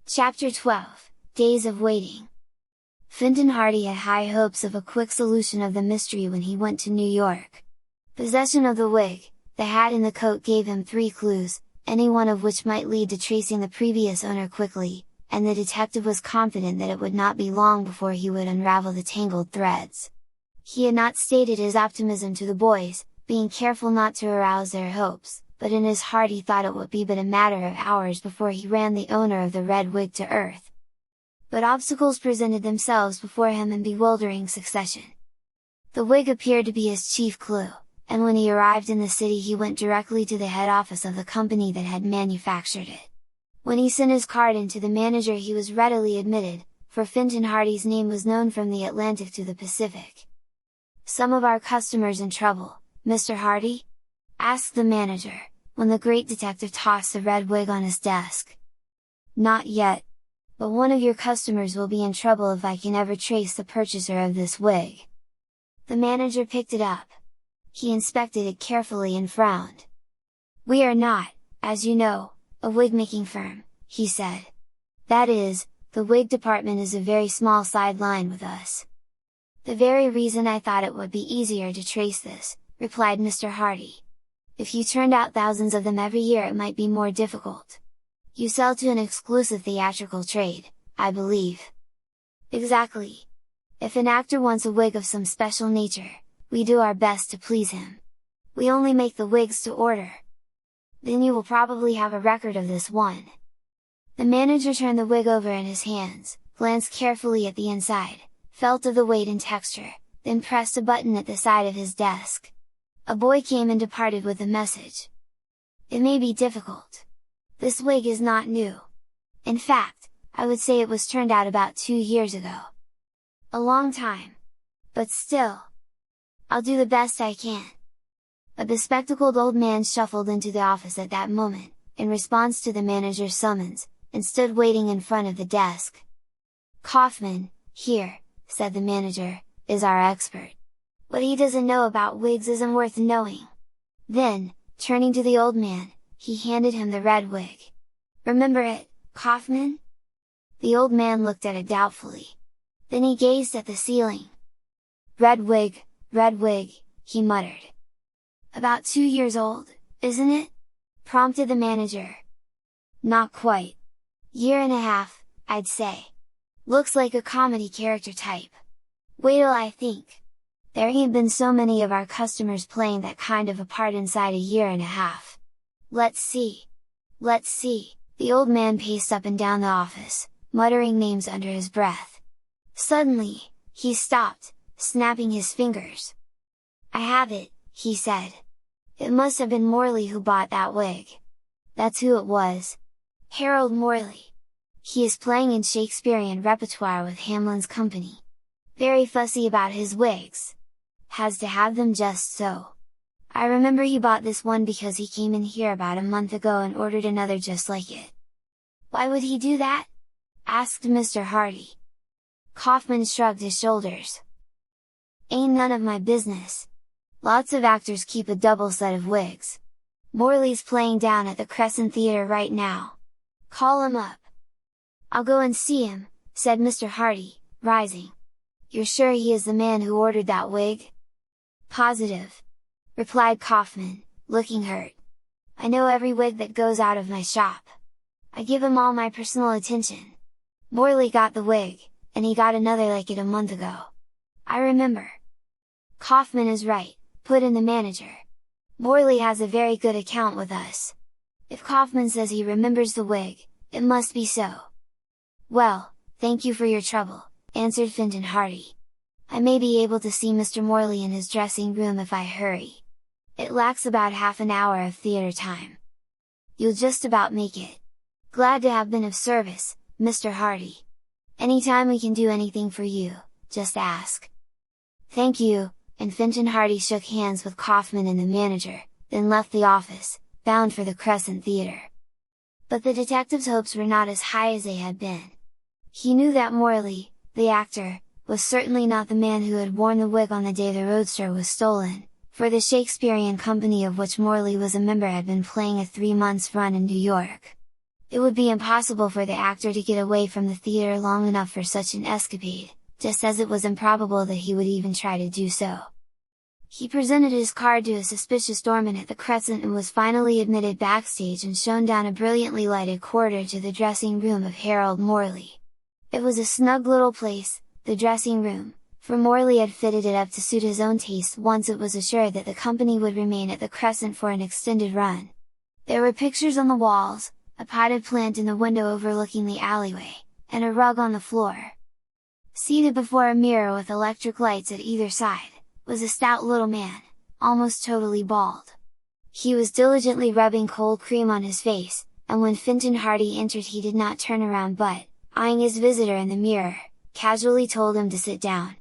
Chapter 12, Days of Waiting. Fintan Hardy had high hopes of a quick solution of the mystery when he went to New York. Possession of the wig, the hat and the coat gave him 3 clues, any one of which might lead to tracing the previous owner quickly, and the detective was confident that it would not be long before he would unravel the tangled threads. He had not stated his optimism to the boys, being careful not to arouse their hopes, but in his heart he thought it would be but a matter of hours before he ran the owner of the red wig to earth. But obstacles presented themselves before him in bewildering succession. The wig appeared to be his chief clue, and when he arrived in the city he went directly to the head office of the company that had manufactured it. When he sent his card in to the manager he was readily admitted, for Fintan Hardy's name was known from the Atlantic to the Pacific. "Some of our customers in trouble, Mr. Hardy?" asked the manager, when the great detective tossed the red wig on his desk. "Not yet. But one of your customers will be in trouble if I can ever trace the purchaser of this wig." The manager picked it up. He inspected it carefully and frowned. "We are not, as you know, a wig-making firm," he said. "That is, the wig department is a very small sideline with us." "The very reason I thought it would be easier to trace this," replied Mr. Hardy. "If you turned out thousands of them every year it might be more difficult. You sell to an exclusive theatrical trade, I believe." "Exactly. If an actor wants a wig of some special nature, we do our best to please him. We only make the wigs to order." "Then you will probably have a record of this one." The manager turned the wig over in his hands, glanced carefully at the inside, felt of the weight and texture, then pressed a button at the side of his desk. A boy came and departed with a message. "It may be difficult. This wig is not new. In fact, I would say it was turned out about 2 years ago. A long time. But still, I'll do the best I can." A bespectacled old man shuffled into the office at that moment, in response to the manager's summons, and stood waiting in front of the desk. "Kaufman, here," said the manager, "is our expert. What he doesn't know about wigs isn't worth knowing." Then, turning to the old man, he handed him the red wig. "Remember it, Kaufman?" The old man looked at it doubtfully. Then he gazed at the ceiling. Red wig," he muttered. "About 2 years old, isn't it?" prompted the manager. "Not quite. 1.5 years, I'd say. Looks like a comedy character type. Wait till I think. There ain't been so many of our customers playing that kind of a part inside a 1.5 years. Let's see. The old man paced up and down the office, muttering names under his breath. Suddenly, he stopped, snapping his fingers. "I have it," he said. "It must have been Morley who bought that wig. That's who it was. Harold Morley. He is playing in Shakespearean repertoire with Hamlin's company. Very fussy about his wigs. Has to have them just so. I remember he bought this one because he came in here about a month ago and ordered another just like it." "Why would he do that?" asked Mr. Hardy. Kaufman shrugged his shoulders. "Ain't none of my business. Lots of actors keep a double set of wigs. Morley's playing down at the Crescent Theatre right now. Call him up." "I'll go and see him," said Mr. Hardy, rising. "You're sure he is the man who ordered that wig?" "Positive," replied Kaufman, looking hurt. "I know every wig that goes out of my shop. I give him all my personal attention. Morley got the wig, and he got another like it a month ago. I remember." "Kaufman is right," put in the manager. "Morley has a very good account with us. If Kaufman says he remembers the wig, it must be so." "Well, thank you for your trouble," answered Fintan Hardy. "I may be able to see Mr. Morley in his dressing room if I hurry. It lacks about half an hour of theatre time. You'll just about make it. Glad to have been of service, Mr. Hardy. Anytime we can do anything for you, just ask." "Thank you," and Fintan Hardy shook hands with Kaufman and the manager, then left the office, bound for the Crescent Theatre. But the detective's hopes were not as high as they had been. He knew that Morley, the actor, was certainly not the man who had worn the wig on the day the Roadster was stolen, for the Shakespearean company of which Morley was a member had been playing a 3 months run in New York. It would be impossible for the actor to get away from the theater long enough for such an escapade, just as it was improbable that he would even try to do so. He presented his card to a suspicious doorman at the Crescent and was finally admitted backstage and shown down a brilliantly lighted corridor to the dressing room of Harold Morley. It was a snug little place, the dressing room, for Morley had fitted it up to suit his own taste once it was assured that the company would remain at the Crescent for an extended run. There were pictures on the walls, a potted plant in the window overlooking the alleyway, and a rug on the floor. Seated before a mirror with electric lights at either side, was a stout little man, almost totally bald. He was diligently rubbing cold cream on his face, and when Fintan Hardy entered he did not turn around but, eyeing his visitor in the mirror, casually told him to sit down.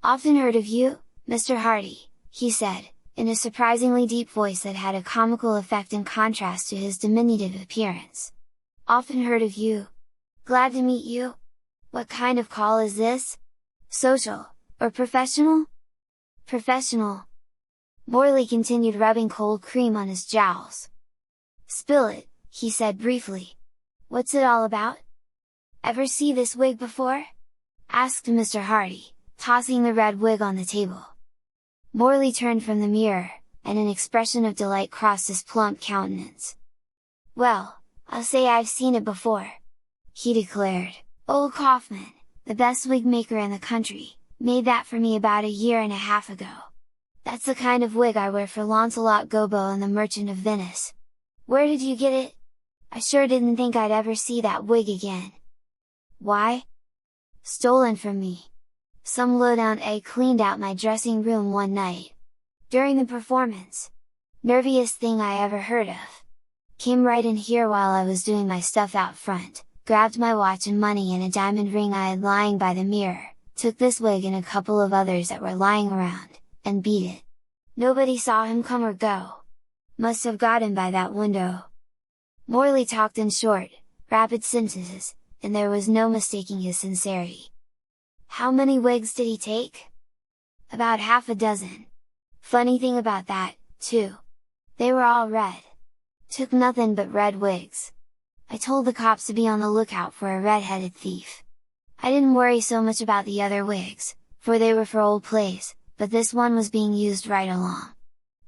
"Often heard of you, Mr. Hardy," he said, in a surprisingly deep voice that had a comical effect in contrast to his diminutive appearance. "Often heard of you. Glad to meet you. What kind of call is this? Social, or professional?" "Professional." Morley continued rubbing cold cream on his jowls. "Spill it," he said briefly. "What's it all about?" "Ever see this wig before?" asked Mr. Hardy, tossing the red wig on the table. Morley turned from the mirror, and an expression of delight crossed his plump countenance. "Well, I'll say I've seen it before," he declared. "Old Kaufman, the best wig maker in the country, made that for me about a year and a half ago. That's the kind of wig I wear for Launcelot Gobbo and the Merchant of Venice. Where did you get it? I sure didn't think I'd ever see that wig again." "Why?" "Stolen from me. Some lowdown egg cleaned out my dressing room one night. During the performance. Nerviest thing I ever heard of. Came right in here while I was doing my stuff out front, grabbed my watch and money and a diamond ring I had lying by the mirror, took this wig and a couple of others that were lying around, and beat it. Nobody saw him come or go. Must have got him by that window." Morley talked in short, rapid sentences, and there was no mistaking his sincerity. "How many wigs did he take?" "About half a dozen. Funny thing about that, too. They were all red. Took nothing but red wigs. I told the cops to be on the lookout for a red-headed thief. I didn't worry so much about the other wigs, for they were for old plays, but this one was being used right along.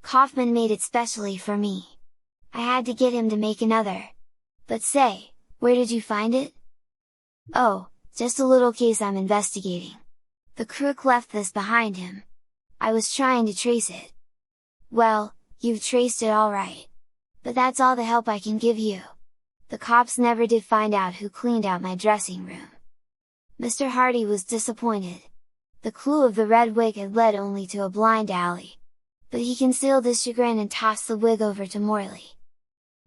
Kaufman made it specially for me. I had to get him to make another. But say, where did you find it?" "Oh, just a little case I'm investigating. The crook left this behind him. I was trying to trace it." "Well, you've traced it all right. But that's all the help I can give you. The cops never did find out who cleaned out my dressing room." Mr. Hardy was disappointed. The clue of the red wig had led only to a blind alley. But he concealed his chagrin and tossed the wig over to Morley.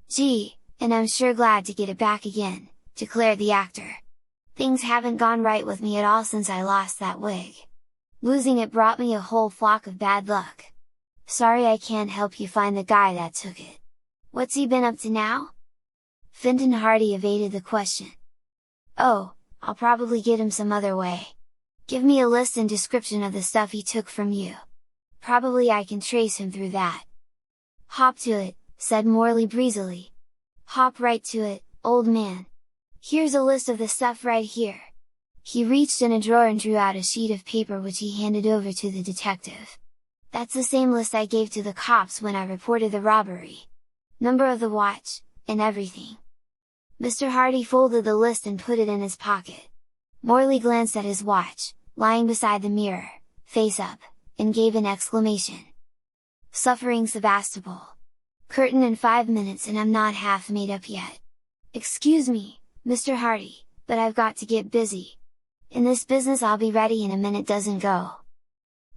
"Gee, and I'm sure glad to get it back again," declared the actor. "Things haven't gone right with me at all since I lost that wig. Losing it brought me a whole flock of bad luck. Sorry I can't help you find the guy that took it. What's he been up to now?" Fintan Hardy evaded the question. "Oh, I'll probably get him some other way. Give me a list and description of the stuff he took from you. Probably I can trace him through that." "Hop to it," said Morley breezily. "Hop right to it, old man. Here's a list of the stuff right here." He reached in a drawer and drew out a sheet of paper which he handed over to the detective. "That's the same list I gave to the cops when I reported the robbery. Number of the watch, and everything." Mr. Hardy folded the list and put it in his pocket. Morley glanced at his watch, lying beside the mirror, face up, and gave an exclamation. "Suffering Sebastopol! Curtain in 5 minutes and I'm not half made up yet. Excuse me, Mr. Hardy, but I've got to get busy. In this business I'll be ready in a minute doesn't go."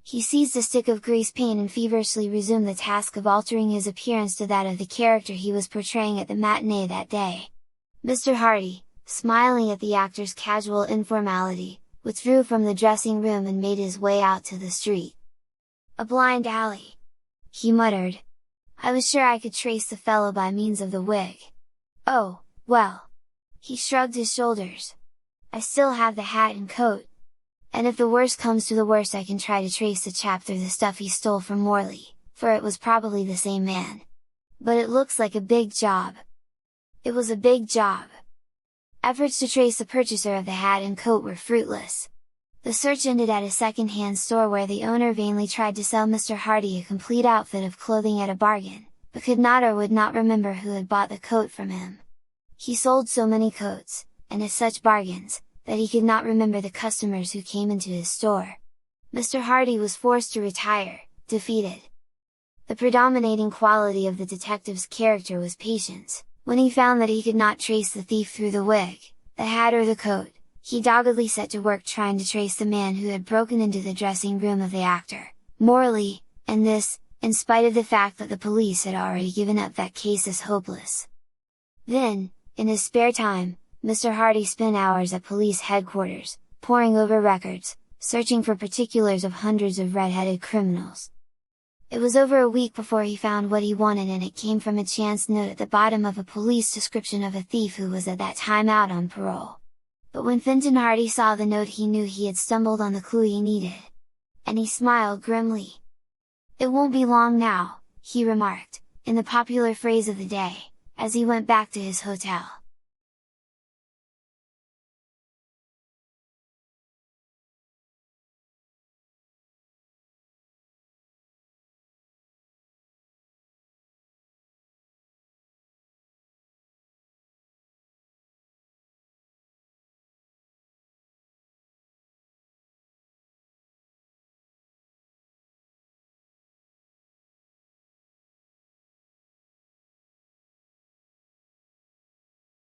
He seized a stick of grease paint and feverishly resumed the task of altering his appearance to that of the character he was portraying at the matinee that day. Mr. Hardy, smiling at the actor's casual informality, withdrew from the dressing room and made his way out to the street. "A blind alley," he muttered. "I was sure I could trace the fellow by means of the wig. Oh, well!" He shrugged his shoulders. "I still have the hat and coat. And if the worst comes to the worst I can try to trace the chap through the stuff he stole from Morley, for it was probably the same man. But it looks like a big job." It was a big job. Efforts to trace the purchaser of the hat and coat were fruitless. The search ended at a second-hand store where the owner vainly tried to sell Mr. Hardy a complete outfit of clothing at a bargain, but could not or would not remember who had bought the coat from him. He sold so many coats, and at such bargains, that he could not remember the customers who came into his store. Mr. Hardy was forced to retire, defeated. The predominating quality of the detective's character was patience. When he found that he could not trace the thief through the wig, the hat or the coat, he doggedly set to work trying to trace the man who had broken into the dressing room of the actor, Morley, and this, in spite of the fact that the police had already given up that case as hopeless. Then, in his spare time, Mr. Hardy spent hours at police headquarters, poring over records, searching for particulars of hundreds of red-headed criminals. It was over a week before he found what he wanted, and it came from a chance note at the bottom of a police description of a thief who was at that time out on parole. But when Fenton Hardy saw the note, he knew he had stumbled on the clue he needed. And he smiled grimly. "It won't be long now," he remarked, in the popular phrase of the day, as he went back to his hotel.